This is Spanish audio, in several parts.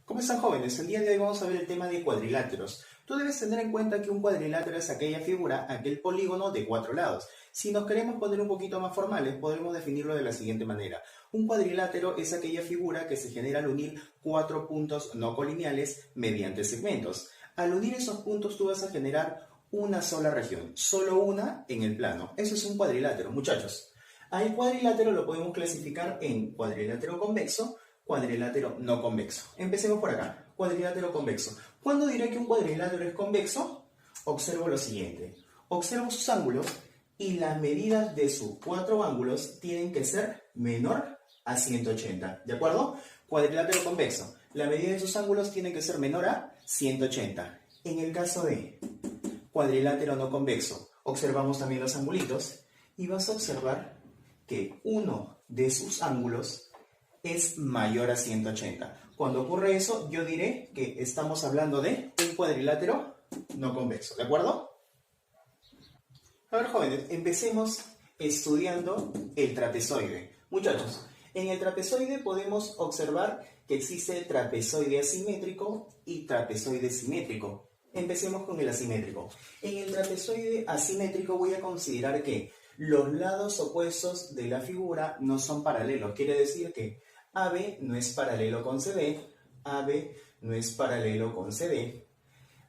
¿Cómo están, jóvenes? El día de hoy vamos a ver el tema de cuadriláteros. Tú debes tener en cuenta que un cuadrilátero es aquella figura, aquel polígono de 4 lados. Si nos queremos poner un poquito más formales, podremos definirlo de la siguiente manera. Un cuadrilátero es aquella figura que se genera al unir 4 puntos no colineales mediante segmentos. Al unir esos puntos tú vas a generar una sola región, solo una en el plano. Eso es un cuadrilátero, muchachos. Al cuadrilátero lo podemos clasificar en cuadrilátero convexo, cuadrilátero no convexo. Empecemos por acá. Cuadrilátero convexo. ¿Cuándo diré que un cuadrilátero es convexo? Observo lo siguiente. Observo sus ángulos y las medidas de sus 4 ángulos tienen que ser menor a 180. ¿De acuerdo? Cuadrilátero convexo. La medida de sus ángulos tiene que ser menor a 180. En el caso de cuadrilátero no convexo, observamos también los angulitos y vas a observar que uno de sus ángulos es mayor a 180. Cuando ocurre eso, yo diré que estamos hablando de un cuadrilátero no convexo, ¿de acuerdo? A ver, jóvenes, empecemos estudiando el trapezoide. Muchachos, en el trapezoide podemos observar que existe trapezoide asimétrico y trapezoide simétrico. Empecemos con el asimétrico. En el trapezoide asimétrico voy a considerar que los lados opuestos de la figura no son paralelos. Quiere decir que AB no es paralelo con CD, AB no es paralelo con CD,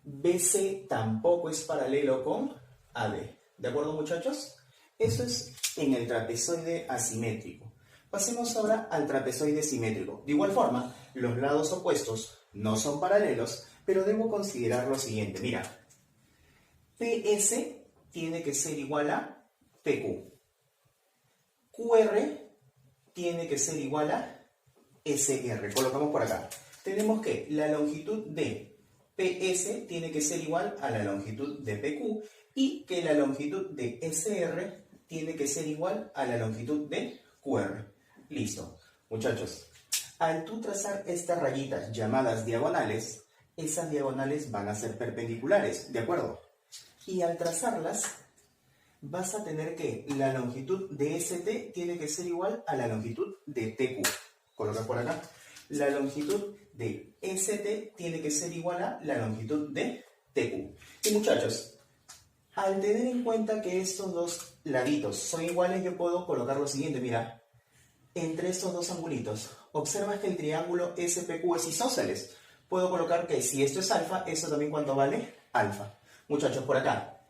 BC tampoco es paralelo con AD. ¿De acuerdo, muchachos? Eso es en el trapezoide asimétrico. Pasemos ahora al trapezoide simétrico. De igual forma, los lados opuestos no son paralelos, pero debo considerar lo siguiente. Mira, PS tiene que ser igual a PQ. QR tiene que ser igual a SR. Colocamos por acá. Tenemos que la longitud de PS tiene que ser igual a la longitud de PQ y que la longitud de SR tiene que ser igual a la longitud de QR. Listo. Muchachos, al tú trazar estas rayitas llamadas diagonales, esas diagonales van a ser perpendiculares, ¿de acuerdo? Y al trazarlas, vas a tener que la longitud de ST tiene que ser igual a la longitud de TQ. Coloca por acá. La longitud de ST tiene que ser igual a la longitud de TQ. Y muchachos, al tener en cuenta que estos dos laditos son iguales, yo puedo colocar lo siguiente, mira. Entre estos dos angulitos, observas que el triángulo SPQ es isósceles. Puedo colocar que si esto es alfa, eso también ¿cuánto vale? Alfa. Muchachos, por acá,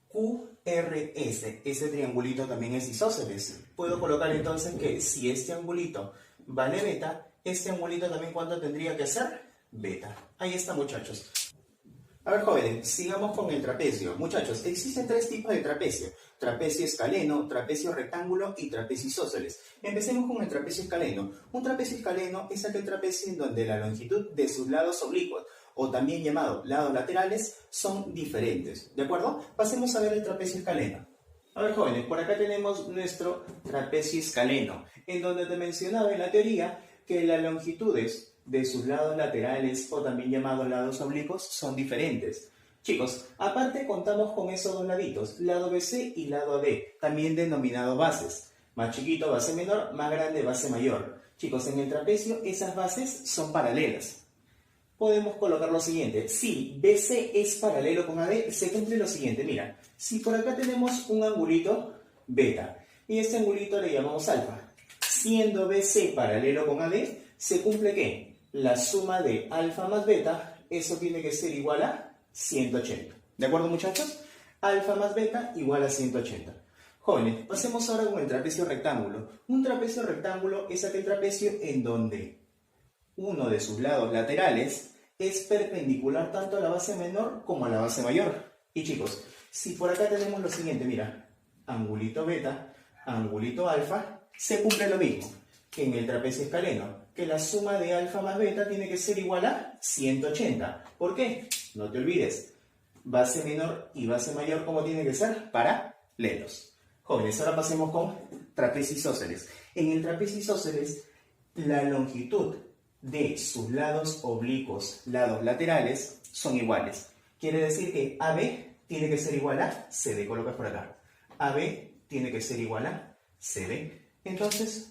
QRS, ese triangulito también es isósceles. Puedo colocar entonces que si este angulito vale beta, este angulito también ¿cuánto tendría que ser? Beta. Ahí está, muchachos. A ver, jóvenes, sigamos con el trapecio. Muchachos, existen 3 tipos de trapecio. Trapecio escaleno, trapecio rectángulo y trapecio isósceles. Empecemos con el trapecio escaleno. Un trapecio escaleno es aquel trapecio en donde la longitud de sus lados oblicuos, o también llamado lados laterales, son diferentes. ¿De acuerdo? Pasemos a ver el trapecio escaleno. A ver, jóvenes, por acá tenemos nuestro trapecio escaleno, en donde te mencionaba en la teoría que las longitudes de sus lados laterales, o también llamados lados oblicuos, son diferentes. Chicos, aparte contamos con esos dos laditos, lado BC y lado AB, también denominados bases. Más chiquito, base menor, más grande, base mayor. Chicos, en el trapecio esas bases son paralelas. Podemos colocar lo siguiente. Si BC es paralelo con AD, se cumple lo siguiente. Mira, si por acá tenemos un angulito beta y este angulito le llamamos alfa, siendo BC paralelo con AD, ¿se cumple qué? La suma de alfa más beta, eso tiene que ser igual a 180. ¿De acuerdo, muchachos? Alfa más beta igual a 180. Jóvenes, pasemos ahora con el trapecio rectángulo. Un trapecio rectángulo es aquel trapecio en donde uno de sus lados laterales es perpendicular tanto a la base menor como a la base mayor. Y chicos, si por acá tenemos lo siguiente, mira, angulito beta, angulito alfa, se cumple lo mismo que en el trapecio escaleno, que la suma de alfa más beta tiene que ser igual a 180. ¿Por qué? No te olvides, base menor y base mayor, ¿cómo tiene que ser? Paralelos. Jóvenes, ahora pasemos con trapecio isósceles. En el trapecio isósceles, la longitud de sus lados oblicuos, lados laterales, son iguales. Quiere decir que AB tiene que ser igual a CD. Colocas por acá. AB tiene que ser igual a CD. Entonces,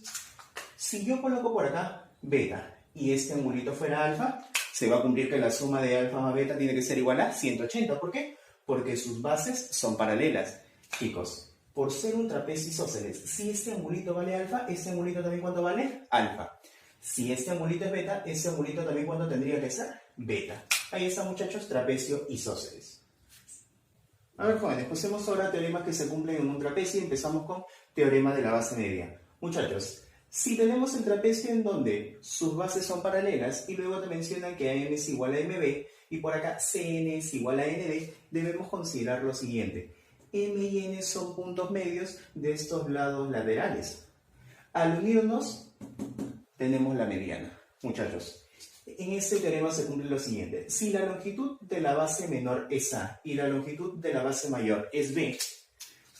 si yo coloco por acá beta y este angulito fuera alfa, se va a cumplir que la suma de alfa más beta tiene que ser igual a 180. ¿Por qué? Porque sus bases son paralelas. Chicos, por ser un trapecio isósceles, si este angulito vale alfa, este angulito también ¿cuánto vale? Alfa. Si este angulito es beta, este angulito también ¿cuánto tendría que ser? Beta. Ahí está, muchachos, trapecio isósceles. A ver, jóvenes, pasemos ahora a teoremas que se cumplen en un trapecio y empezamos con teorema de la base media. Muchachos, si tenemos el trapecio en donde sus bases son paralelas y luego te mencionan que AM es igual a MB y por acá CN es igual a ND, debemos considerar lo siguiente. M y N son puntos medios de estos lados laterales. Al unirnos, tenemos la mediana. Muchachos, en este teorema se cumple lo siguiente. Si la longitud de la base menor es A y la longitud de la base mayor es B,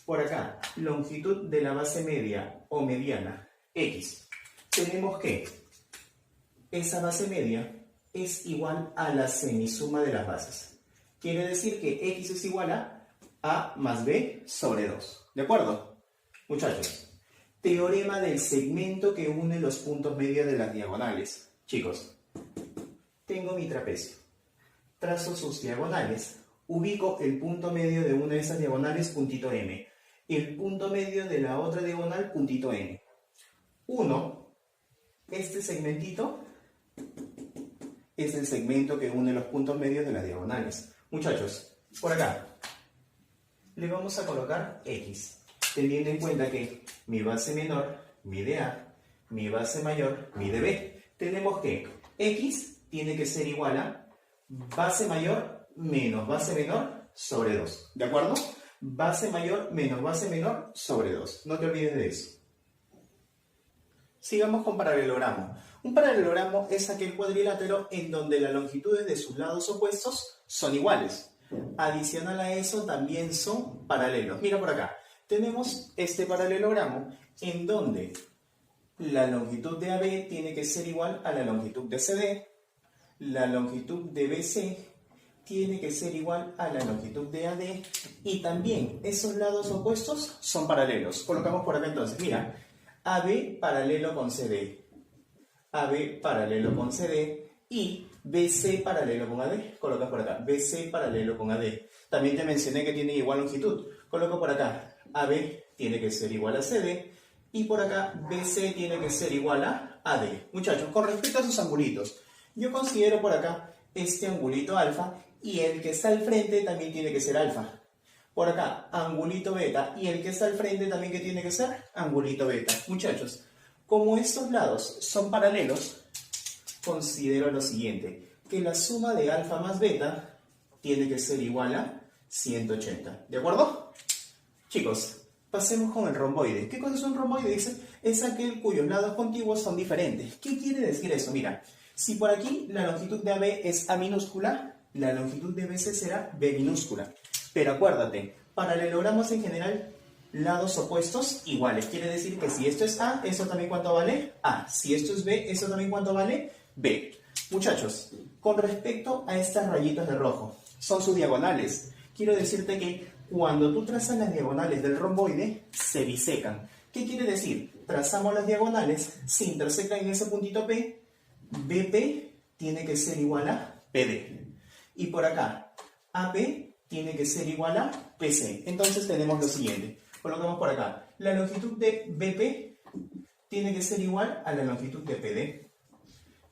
por acá, longitud de la base media o mediana, X, tenemos que esa base media es igual a la semisuma de las bases. Quiere decir que X es igual a más B sobre 2. ¿De acuerdo? Muchachos, teorema del segmento que une los puntos medios de las diagonales. Chicos, tengo mi trapecio, trazo sus diagonales, ubico el punto medio de una de esas diagonales, puntito M, el punto medio de la otra diagonal, puntito N. Uno, este segmentito es el segmento que une los puntos medios de las diagonales. Muchachos, por acá le vamos a colocar X, teniendo en cuenta que mi base menor mide A, mi base mayor mide B. Tenemos que X tiene que ser igual a base mayor menos base menor sobre 2. ¿De acuerdo? Base mayor menos base menor sobre 2. No te olvides de eso. Sigamos con paralelogramo. Un paralelogramo es aquel cuadrilátero en donde las longitudes de sus lados opuestos son iguales. Adicional a eso, también son paralelos. Mira por acá. Tenemos este paralelogramo en donde la longitud de AB tiene que ser igual a la longitud de CD. La longitud de BC tiene que ser igual a la longitud de AD y también esos lados opuestos son paralelos. Colocamos por acá entonces, mira, AB paralelo con CD, AB paralelo con CD y BC paralelo con AD. Colocas por acá, BC paralelo con AD. También te mencioné que tiene igual longitud. Coloco por acá, AB tiene que ser igual a CD y por acá BC tiene que ser igual a AD. Muchachos, con respecto a sus angulitos, yo considero por acá este angulito alfa y el que está al frente también tiene que ser alfa. Por acá, angulito beta y el que está al frente también que tiene que ser angulito beta. Muchachos, como estos lados son paralelos, considero lo siguiente, que la suma de alfa más beta tiene que ser igual a 180. ¿De acuerdo? Chicos, pasemos con el romboide. ¿Qué cosa es un romboide? Dice, es aquel cuyos lados contiguos son diferentes. ¿Qué quiere decir eso? Mira, si por aquí la longitud de AB es A minúscula, la longitud de BC será B minúscula. Pero acuérdate, paralelogramos en general lados opuestos iguales. Quiere decir que si esto es A, ¿eso también cuánto vale? A. Si esto es B, ¿eso también cuánto vale? B. Muchachos, con respecto a estas rayitas de rojo, son sus diagonales. Quiero decirte que cuando tú trazas las diagonales del romboide, se bisecan. ¿Qué quiere decir? Trazamos las diagonales, se intersecan en ese puntito P, BP tiene que ser igual a PD. Y por acá, AP tiene que ser igual a PC. Entonces tenemos lo siguiente. Colocamos por acá. La longitud de BP tiene que ser igual a la longitud de PD.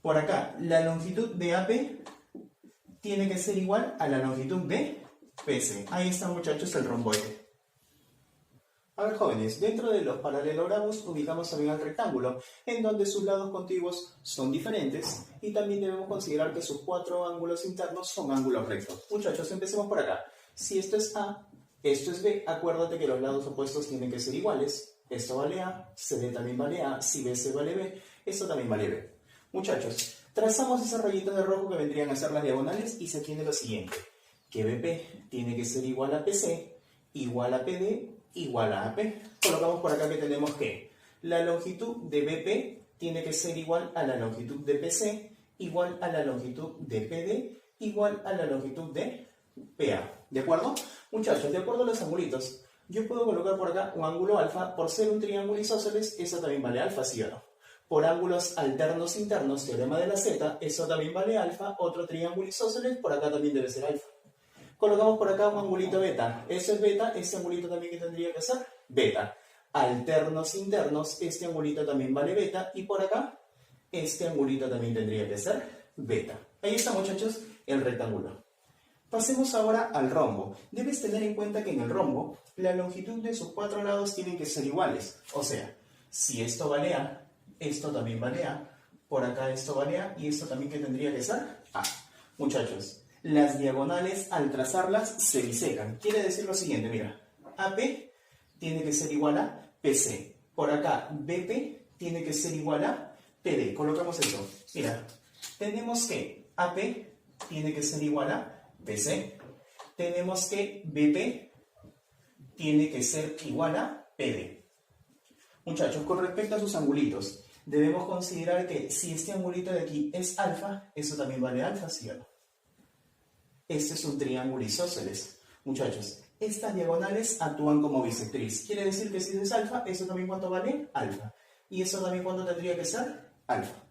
Por acá, la longitud de AP tiene que ser igual a la longitud de PC. Ahí está, muchachos, el romboide. A ver, jóvenes, dentro de los paralelogramos ubicamos también al rectángulo, en donde sus lados contiguos son diferentes y también debemos considerar que sus cuatro ángulos internos son ángulos rectos. Muchachos, empecemos por acá. Si esto es A, esto es B, acuérdate que los lados opuestos tienen que ser iguales. Esto vale A, CD también vale A, si BC vale B, esto también vale B. Muchachos, trazamos esas rayitas de rojo que vendrían a ser las diagonales y se tiene lo siguiente, que BP tiene que ser igual a PC, igual a PD, igual a AP. Colocamos por acá que tenemos que la longitud de BP tiene que ser igual a la longitud de PC, igual a la longitud de PD, igual a la longitud de PA. ¿De acuerdo? Muchachos, de acuerdo a los angulitos, yo puedo colocar por acá un ángulo alfa. Por ser un triángulo isósceles, eso también vale alfa, ¿sí o no? por ángulos alternos internos, teorema de la Z, eso también vale alfa, otro triángulo isósceles, por acá también debe ser alfa. Colocamos por acá un angulito beta, eso es beta, este angulito también que tendría que ser beta. Alternos internos, este angulito también vale beta, y por acá, este angulito también tendría que ser beta. Ahí está, muchachos, el rectángulo. Pasemos ahora al rombo. Debes tener en cuenta que en el rombo, la longitud de sus 4 lados tienen que ser iguales. O sea, si esto vale A, esto también vale A, por acá esto vale A, y esto también que tendría que ser A. Muchachos, las diagonales al trazarlas se bisecan. Quiere decir lo siguiente, mira, AP tiene que ser igual a PC. Por acá, BP tiene que ser igual a PD. Colocamos esto. Mira, tenemos que AP tiene que ser igual a PC. Tenemos que BP tiene que ser igual a PD. Muchachos, con respecto a sus angulitos, debemos considerar que si este angulito de aquí es alfa, eso también vale alfa, ¿sí o no? Este es un triángulo isósceles. Muchachos, estas diagonales actúan como bisectriz. Quiere decir que si es alfa, eso también ¿cuánto vale? Alfa. Y eso también ¿cuánto tendría que ser? Alfa.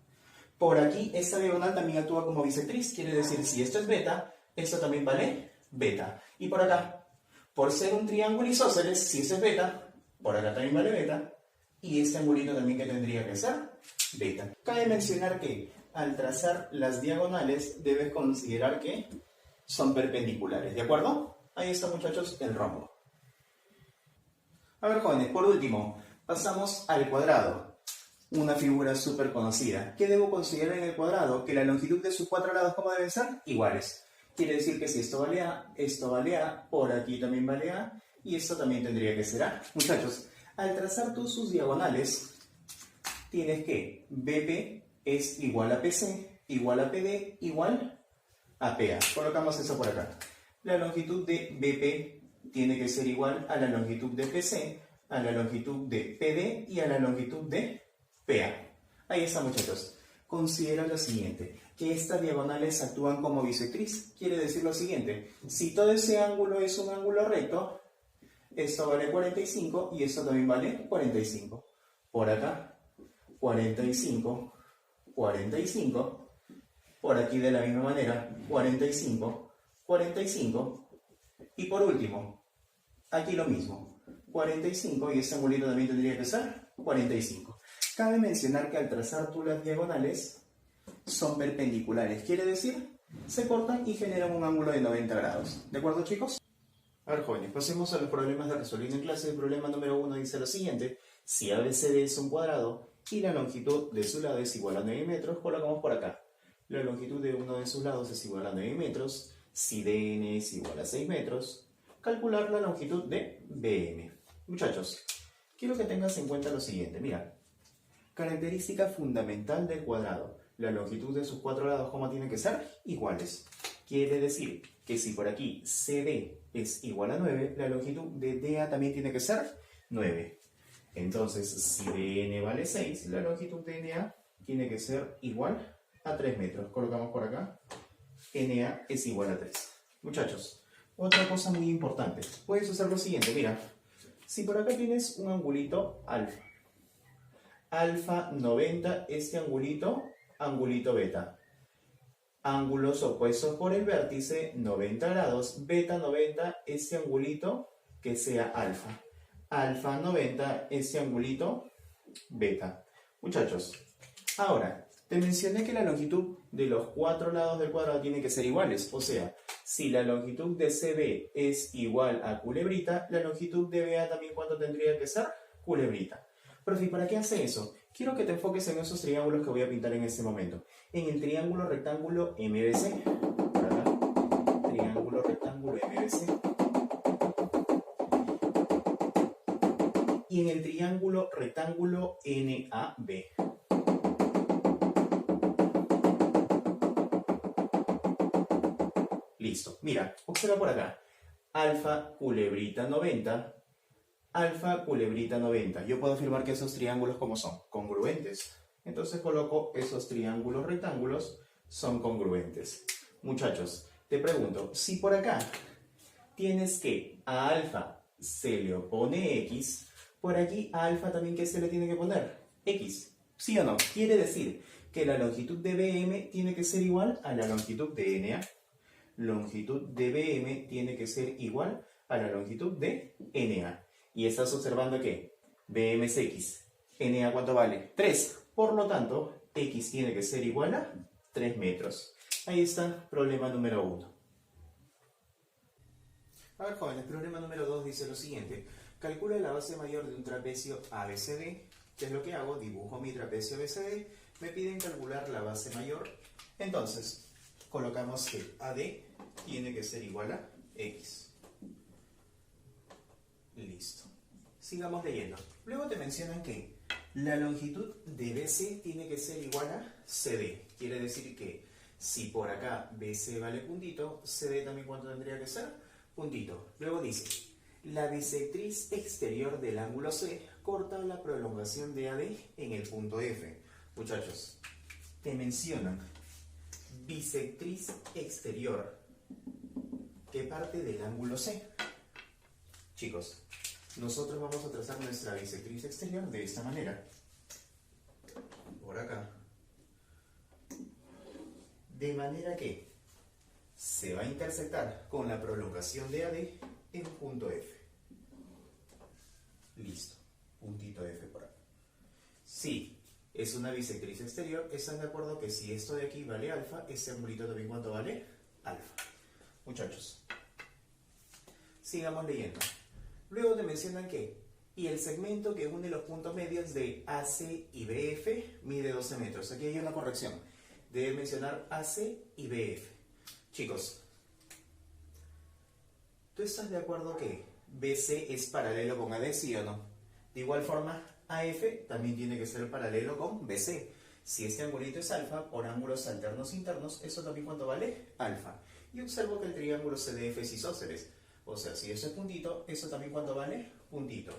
Por aquí, esta diagonal también actúa como bisectriz. Quiere decir, si esto es beta, esto también vale beta. Y por acá, por ser un triángulo isósceles, si eso es beta, por acá también vale beta. Y este angulito también que tendría que ser beta. Cabe mencionar que al trazar las diagonales, debes considerar que son perpendiculares, ¿de acuerdo? Ahí está, muchachos, el rombo. A ver, jóvenes, por último, pasamos al cuadrado. Una figura súper conocida. ¿Qué debo considerar en el cuadrado? Que la longitud de sus 4 lados, ¿cómo deben ser? Iguales. Quiere decir que si esto vale A, por aquí también vale A, y esto también tendría que ser A. Muchachos, al trazar tú sus diagonales, tienes que BP es igual a PC, igual a PD, igual a PA. Colocamos eso por acá. La longitud de BP tiene que ser igual a la longitud de PC, a la longitud de PD y a la longitud de PA. Ahí está, muchachos. Considera lo siguiente, que estas diagonales actúan como bisectriz. Quiere decir lo siguiente, si todo ese ángulo es un ángulo recto, esto vale 45 y esto también vale 45. Por acá, 45, 45. Por aquí de la misma manera, 45, 45. Y por último, aquí lo mismo, 45 y este angulito también tendría que ser 45. Cabe mencionar que al trazar tú las diagonales son perpendiculares, quiere decir, se cortan y generan un ángulo de 90 grados. ¿De acuerdo, chicos? A ver, jóvenes, pasemos a los problemas de resolviendo en clase. El problema número 1 dice lo siguiente: si ABCD es un cuadrado y la longitud de su lado es igual a 9 metros, colocamos por acá. La longitud de uno de sus lados es igual a 9 metros, si DN es igual a 6 metros, calcular la longitud de BM. Muchachos, quiero que tengas en cuenta lo siguiente, mira. Característica fundamental del cuadrado. La longitud de sus 4 lados, ¿cómo tienen que ser? Iguales. Quiere decir que si por aquí CD es igual a 9, la longitud de DA también tiene que ser 9. Entonces, si DN vale 6, la longitud de NA tiene que ser igual a 3 metros. Colocamos por acá. NA es igual a 3. Muchachos, otra cosa muy importante. Puedes hacer lo siguiente, mira. Si por acá tienes un angulito alfa. Alfa 90, este angulito, angulito beta. Ángulos opuestos por el vértice, 90 grados. Beta 90, este angulito que sea alfa. Alfa 90, este angulito beta. Muchachos, ahora, te mencioné que la longitud de los 4 lados del cuadrado tiene que ser iguales. O sea, si la longitud de CB es igual a culebrita, la longitud de BA también, ¿cuánto tendría que ser? Culebrita. Profe, ¿para qué hace eso? Quiero que te enfoques en esos triángulos que voy a pintar en este momento. En el triángulo rectángulo MBC. Por acá. Triángulo rectángulo MBC. Y en el triángulo rectángulo NAB. Listo. Mira, observa por acá. Alfa culebrita 90. Alfa culebrita 90. Yo puedo afirmar que esos triángulos, ¿cómo son? Congruentes. Entonces coloco esos triángulos rectángulos son congruentes. Muchachos, te pregunto, si por acá tienes que a alfa se le opone x, por aquí a alfa también, ¿qué se le tiene que poner? X. ¿Sí o no? Quiere decir que la longitud de BM tiene que ser igual a la longitud de NA. Longitud de BM tiene que ser igual a la longitud de NA. Y estás observando que BM es X. NA, ¿cuánto vale? 3. Por lo tanto, X tiene que ser igual a 3 metros. Ahí está, problema número 1. A ver, jóvenes, problema número 2 dice lo siguiente. Calcula la base mayor de un trapecio ABCD. ¿Qué es lo que hago? Dibujo mi trapecio ABCD. Me piden calcular la base mayor. Entonces, colocamos que AD tiene que ser igual a X. Listo. Sigamos leyendo. Luego te mencionan que la longitud de BC tiene que ser igual a CD. Quiere decir que si por acá BC vale puntito, CD también ¿cuánto tendría que ser? Puntito. Luego dice, la bisectriz exterior del ángulo C corta la prolongación de AD en el punto F. Muchachos, te mencionan bisectriz exterior que parte del ángulo C. Chicos, nosotros vamos a trazar nuestra bisectriz exterior de esta manera. Por acá. De manera que se va a intersectar con la prolongación de AD en punto F. Listo. Puntito F por acá. Si es una bisectriz exterior, están de acuerdo que si esto de aquí vale alfa, este angulito también ¿cuánto vale? Alfa. Muchachos, sigamos leyendo. Luego te mencionan que y el segmento que une los puntos medios de AC y BF mide 12 metros. Aquí hay una corrección. Debe mencionar AC y BF. Chicos, ¿tú estás de acuerdo que BC es paralelo con AD, sí o no? De igual forma, AF también tiene que ser paralelo con BC. Si este angulito es alfa, por ángulos alternos internos, ¿eso también cuánto vale? Alfa. Y observo que el triángulo CDF es isósceles. O sea, si eso es puntito, ¿eso también cuánto vale? Puntito.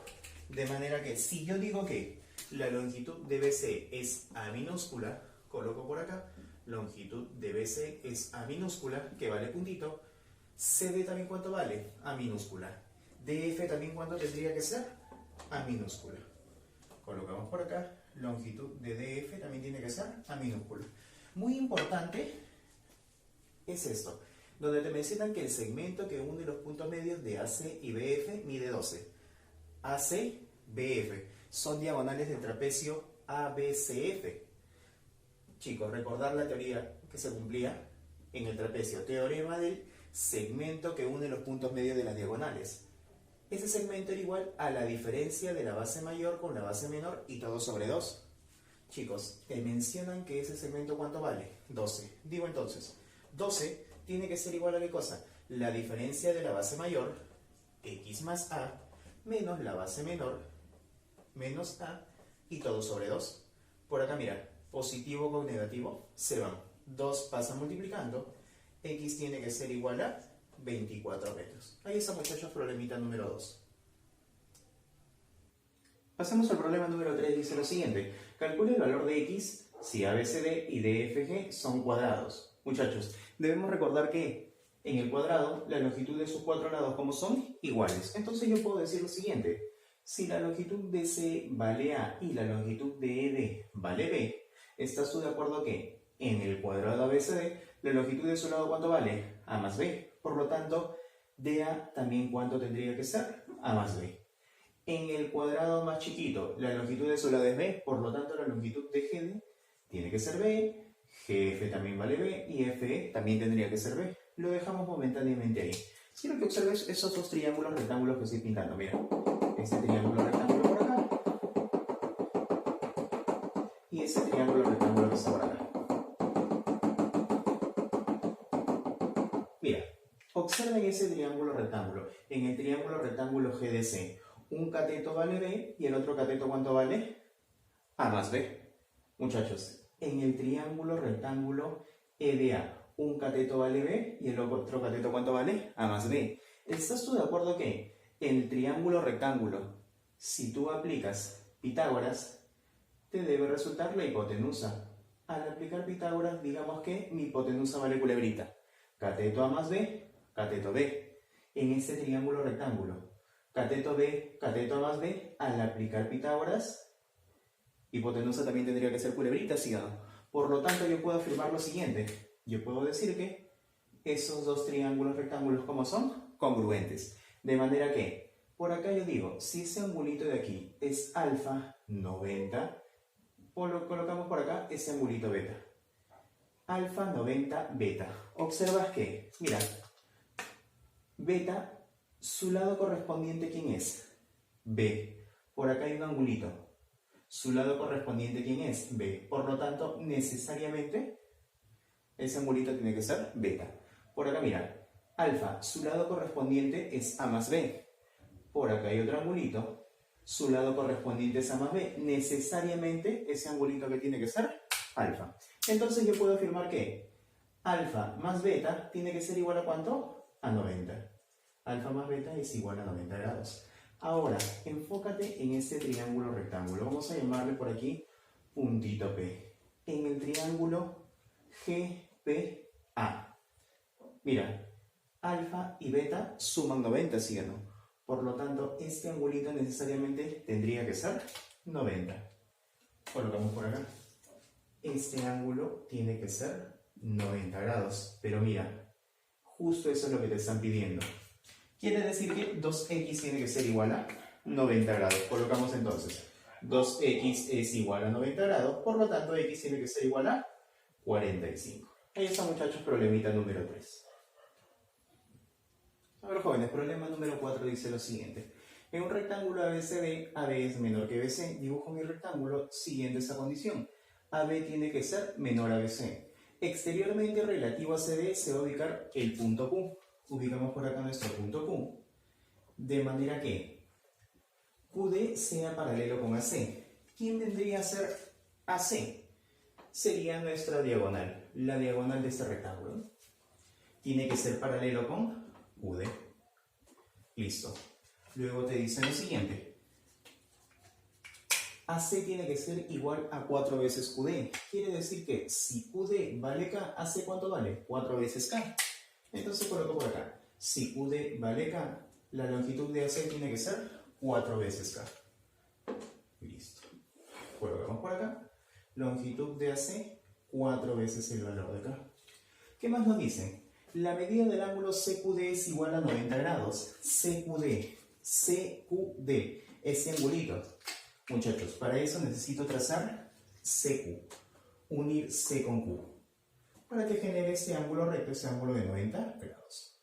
De manera que si yo digo que la longitud de BC es A minúscula, coloco por acá, longitud de BC es A minúscula, que vale puntito. CD también ¿cuánto vale? A minúscula. DF también ¿cuánto tendría que ser? A minúscula. Colocamos por acá, longitud de DF también tiene que ser A minúscula. Muy importante es esto, donde te mencionan que el segmento que une los puntos medios de AC y BF mide 12. AC, BF, son diagonales del trapecio ABCF. Chicos, recordar la teoría que se cumplía en el trapecio, teorema del segmento que une los puntos medios de las diagonales. Ese segmento era igual a la diferencia de la base mayor con la base menor y todo sobre 2. Chicos, te mencionan que ese segmento ¿cuánto vale? 12. Digo entonces, 12 tiene que ser igual a ¿qué cosa? La diferencia de la base mayor, x más a, menos la base menor, menos a, y todo sobre 2. Por acá, mira, positivo con negativo se van. 2 pasa multiplicando, x tiene que ser igual a 24 metros. Ahí está, muchachos, problemita número 2. Pasamos al problema número 3, dice lo siguiente. Calcule el valor de x si ABCD y DFG son cuadrados. Muchachos, debemos recordar que en el cuadrado la longitud de sus cuatro lados, ¿cómo son? Iguales. Entonces yo puedo decir lo siguiente. Si la longitud de C vale A y la longitud de ED vale B, ¿estás tú de acuerdo que en el cuadrado ABCD la longitud de su lado ¿cuánto vale? A más B. Por lo tanto, DA también ¿cuánto tendría que ser? A más B. En el cuadrado más chiquito, la longitud de su lado es B, por lo tanto la longitud de GD tiene que ser B, GF también vale B y FE también tendría que ser B. Lo dejamos momentáneamente ahí. Quiero que observes esos dos triángulos rectángulos que estoy pintando. Mira, este triángulo rectángulo por acá y ese triángulo rectángulo que está por acá. Mira, observen ese triángulo rectángulo. En el triángulo rectángulo GDC, un cateto vale B y el otro cateto ¿cuánto vale? A más B. Muchachos, en el triángulo rectángulo EDA, un cateto vale B y el otro cateto ¿cuánto vale? A más B. ¿Estás tú de acuerdo que en el triángulo rectángulo, si tú aplicas Pitágoras, te debe resultar la hipotenusa? Al aplicar Pitágoras, digamos que mi hipotenusa vale culebrita. Cateto A más B, cateto B. En este triángulo rectángulo, cateto B, cateto A más B, al aplicar Pitágoras, Hipotenusa también tendría que ser culebrita, ¿sí o no? Por lo tanto, yo puedo afirmar lo siguiente. Yo puedo decir que esos dos triángulos rectángulos, ¿cómo son? Congruentes. De manera que, por acá yo digo, si ese angulito de aquí es alfa 90, colocamos por acá ese angulito beta. Alfa 90 beta. Observas que, mira, beta, su lado correspondiente, ¿quién es? B. Por acá hay un angulito. Su lado correspondiente, ¿quién es? B. Por lo tanto, necesariamente, ese angulito tiene que ser beta. Por acá, mira, alfa, su lado correspondiente es A más B. Por acá hay otro angulito. Su lado correspondiente es A más B. Necesariamente, ese angulito que tiene que ser alfa. Entonces, yo puedo afirmar que alfa más beta tiene que ser igual a ¿cuánto? A 90. Alfa más beta es igual a 90 grados. Ahora, enfócate en este triángulo rectángulo. Vamos a llamarle por aquí puntito P. En el triángulo GPA. Mira, alfa y beta suman 90, ¿sí o no? Por lo tanto, este angulito necesariamente tendría que ser 90. Colocamos por acá. Este ángulo tiene que ser 90 grados. Pero mira, justo eso es lo que te están pidiendo. Quiere decir que 2x tiene que ser igual a 90 grados. Colocamos entonces, 2x es igual a 90 grados, por lo tanto x tiene que ser igual a 45. Ahí está, muchachos, problemita número 3. A ver, jóvenes, problema número 4 dice lo siguiente. En un rectángulo ABCD, AB es menor que BC, dibujo mi rectángulo siguiendo esa condición. AB tiene que ser menor a BC. Exteriormente relativo a CD se va a ubicar el punto Q. Ubicamos por acá nuestro punto Q, de manera que QD sea paralelo con AC. ¿Quién vendría a ser AC? Sería nuestra diagonal, la diagonal de este rectángulo. Tiene que ser paralelo con QD. Listo. Luego te dice lo siguiente. AC tiene que ser igual a 4 veces QD. Quiere decir que si QD vale K, AC ¿cuánto vale? 4 veces K. Entonces coloco por acá, si QD vale K, la longitud de AC tiene que ser 4 veces K. Listo. Colocamos por acá, longitud de AC, 4 veces el valor de K. ¿Qué más nos dicen? La medida del ángulo CQD es igual a 90 grados. CQD, ese angulito. Muchachos, para eso necesito trazar CQ, unir C con Q, para que genere ese ángulo recto, ese ángulo de 90 grados.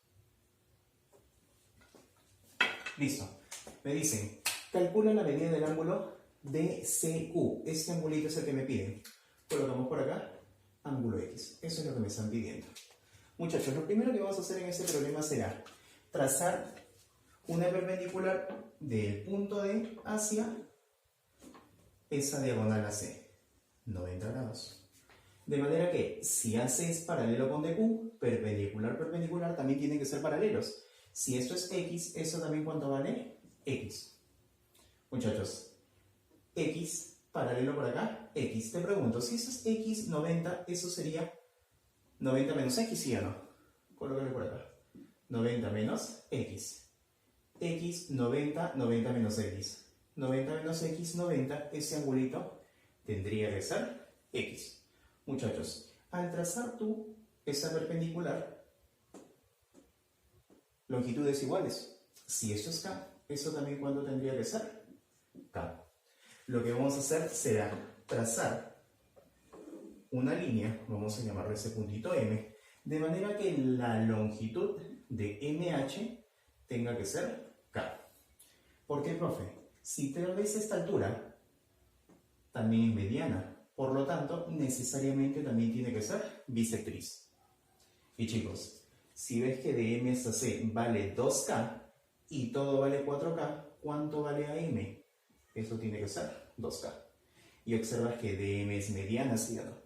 Listo. Me dicen, calcula la medida del ángulo DCQ. Este angulito es el que me piden. Colocamos por acá, ángulo X. Eso es lo que me están pidiendo. Muchachos, lo primero que vamos a hacer en este problema será trazar una perpendicular del punto D hacia esa diagonal AC, 90 grados. De manera que si AC es paralelo con DQ, perpendicular, perpendicular, también tienen que ser paralelos. Si esto es X, ¿eso también cuánto vale? X. Muchachos, X paralelo por acá, X. Te pregunto, si eso es X, 90, eso sería 90 menos X, ¿sí o no? Colócale por acá. 90 menos X. X, 90, 90 menos X. 90 menos X, 90, ese angulito tendría que ser X. Muchachos, al trazar tú esa perpendicular, longitudes iguales. Si esto es K, eso también ¿cuánto tendría que ser? K. Lo que vamos a hacer será trazar una línea, vamos a llamarle ese puntito M, de manera que la longitud de MH tenga que ser K. ¿Por qué, profe? Si te ves esta altura, también es mediana. Por lo tanto, necesariamente también tiene que ser bisectriz. Y chicos, si ves que de M hasta C vale 2K y todo vale 4K, ¿cuánto vale AM? Eso tiene que ser 2K. Y observas que DM es mediana, ¿sí o no?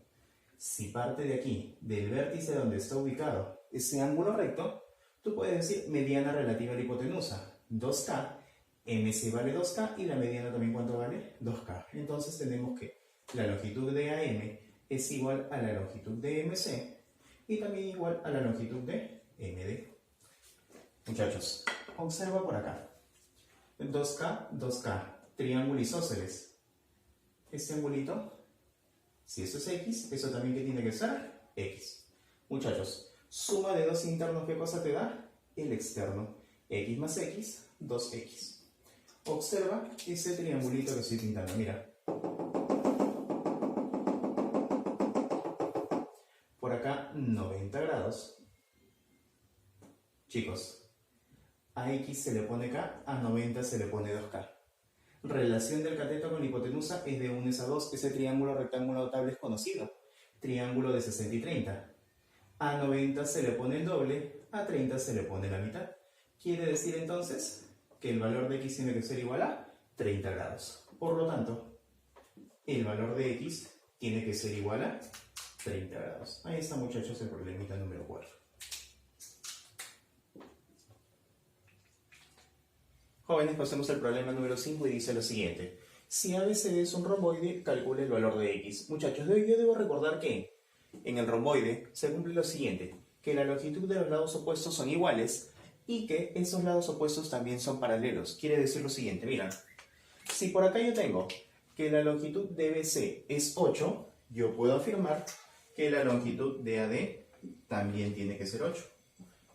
Si parte de aquí, del vértice donde está ubicado ese ángulo recto, tú puedes decir mediana relativa a la hipotenusa, 2K, MC vale 2K y la mediana también ¿cuánto vale? 2K. Entonces tenemos que la longitud de AM es igual a la longitud de MC y también igual a la longitud de MD. Muchachos, observa por acá. 2K, 2K, triángulo isósceles. Este angulito, si esto es X, eso también que tiene que ser X. Muchachos, suma de dos internos, ¿qué cosa te da? El externo. X más X, 2X. Observa ese triangulito que estoy pintando, mira. Por acá, 90 grados. Chicos, a X se le pone K, a 90 se le pone 2K. Relación del cateto con la hipotenusa es de 1 a 2. Ese triángulo rectángulo notable es conocido. Triángulo de 60 y 30. A 90 se le pone el doble, a 30 se le pone la mitad. Quiere decir entonces que el valor de X tiene que ser igual a 30 grados. Por lo tanto, el valor de X tiene que ser igual a 30 grados. Ahí está, muchachos, el problemita número 4. Jóvenes, pasemos al problema número 5 y dice lo siguiente. Si ABCD es un romboide, calcule el valor de X. Muchachos, yo debo recordar que en el romboide se cumple lo siguiente, que la longitud de los lados opuestos son iguales y que esos lados opuestos también son paralelos. Quiere decir lo siguiente, mira, si por acá yo tengo que la longitud de BC es 8, yo puedo afirmar que la longitud de AD también tiene que ser 8.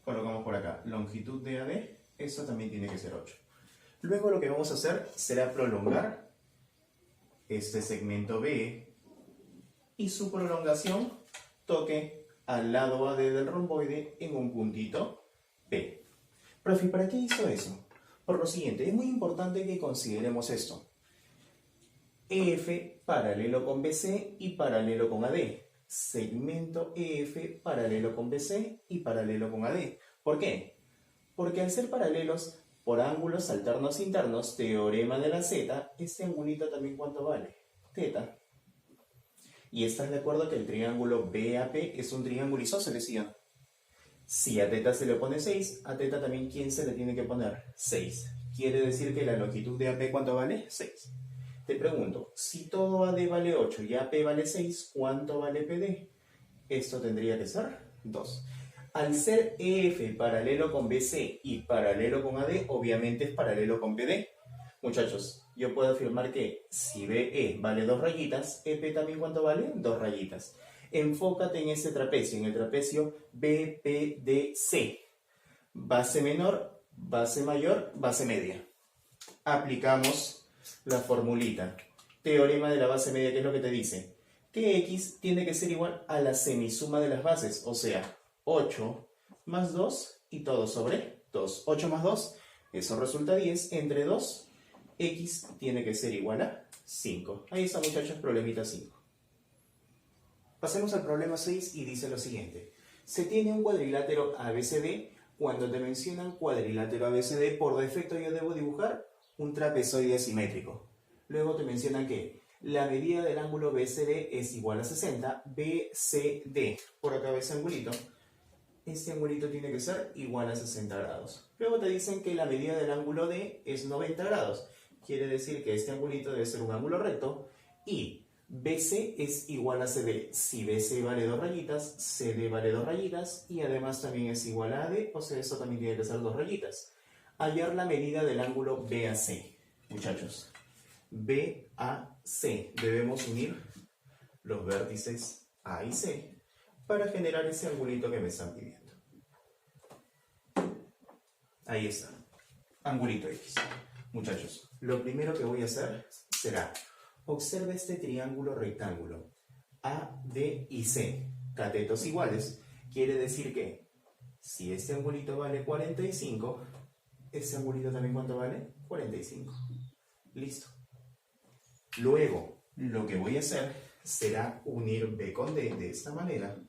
Colocamos por acá, longitud de AD, eso también tiene que ser 8. Luego lo que vamos a hacer será prolongar este segmento B y su prolongación toque al lado AD del romboide en un puntito P. Profe, ¿para qué hizo eso? Por lo siguiente, es muy importante que consideremos esto. EF paralelo con BC y paralelo con AD. Segmento EF paralelo con BC y paralelo con AD. ¿Por qué? Porque al ser paralelos por ángulos alternos internos, teorema de la Z, este angulito también ¿cuánto vale? Teta. ¿Y estás de acuerdo que el triángulo BAP es un triángulo isósceles, sí o no? Si a teta se le pone 6, a teta también ¿quién se le tiene que poner? 6. Quiere decir que la longitud de AP ¿cuánto vale? 6. Te pregunto, si todo AD vale 8 y AP vale 6, ¿cuánto vale PD? Esto tendría que ser 2. Al ser EF paralelo con BC y paralelo con AD, obviamente es paralelo con PD. Muchachos, yo puedo afirmar que si BE vale 2 rayitas, EP también ¿cuánto vale? 2 rayitas. Enfócate en ese trapecio, en el trapecio BPDC. Base menor, base mayor, base media. Aplicamos la formulita. Teorema de la base media, ¿qué es lo que te dice? Que X tiene que ser igual a la semisuma de las bases, o sea, 8 más 2 y todo sobre 2. 8 más 2, eso resulta 10. Entre 2, X tiene que ser igual a 5. Ahí está, muchachos, problemita 5. Pasemos al problema 6 y dice lo siguiente. Se tiene un cuadrilátero ABCD. Cuando te mencionan cuadrilátero ABCD, por defecto yo debo dibujar un trapezoide asimétrico. Luego te mencionan que la medida del ángulo BCD es igual a 60. BCD, por acá ves ese angulito. Este angulito tiene que ser igual a 60 grados. Luego te dicen que la medida del ángulo D es 90 grados. Quiere decir que este angulito debe ser un ángulo recto. Y BC es igual a CD. Si BC vale 2 rayitas, CD vale 2 rayitas. Y además también es igual a AD, o sea, eso también tiene que ser 2 rayitas. Hallar la medida del ángulo BAC. Muchachos, BAC. Debemos unir los vértices A y C para generar ese angulito que me están pidiendo. Ahí está, angulito X. Muchachos, lo primero que voy a hacer será, observa este triángulo rectángulo, A, D y C, catetos iguales. Quiere decir que, si este angulito vale 45, este angulito también ¿cuánto vale? 45. Listo. Luego, lo que voy a hacer será unir B con D de esta manera,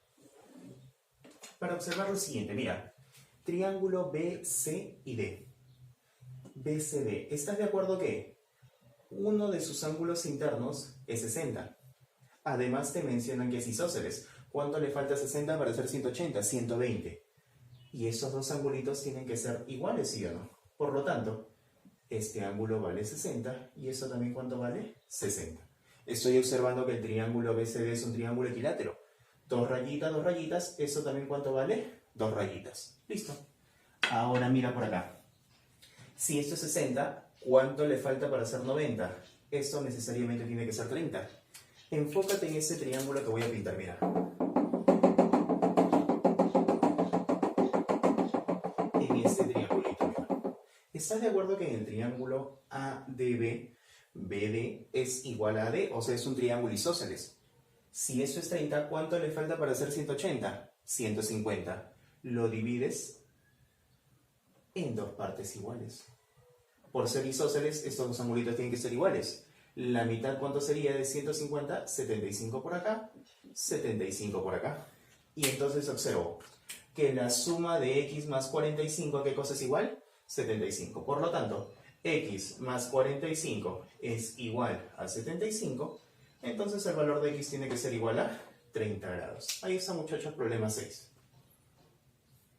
para observar lo siguiente. Mira, triángulo BC y D. BCD. ¿Estás de acuerdo que uno de sus ángulos internos es 60? Además te mencionan que es isósceles. ¿Cuánto le falta a 60 para ser 180? 120. Y esos dos angulitos tienen que ser iguales, ¿sí o no? Por lo tanto, este ángulo vale 60 y eso también ¿cuánto vale? 60. Estoy observando que el triángulo BCD es un triángulo equilátero. 2 rayitas, eso también ¿cuánto vale? 2 rayitas. Listo. Ahora mira por acá. Si esto es 60, ¿cuánto le falta para ser 90? esto necesariamente tiene que ser 30. Enfócate en ese triángulo que voy a pintar, mira. En este triangulito, mira. ¿Estás de acuerdo que en el triángulo ADB, BD es igual a AD? O sea, es un triángulo isósceles. Si eso es 30, ¿cuánto le falta para hacer 180? 150. Lo divides en dos partes iguales. Por ser isósceles, estos dos angulitos tienen que ser iguales. La mitad, ¿cuánto sería de 150? 75 por acá, 75 por acá. Y entonces observo que la suma de x más 45, ¿a qué cosa es igual? 75. Por lo tanto, x más 45 es igual a 75. Entonces el valor de x tiene que ser igual a 30 grados. Ahí está, muchachos, problema 6.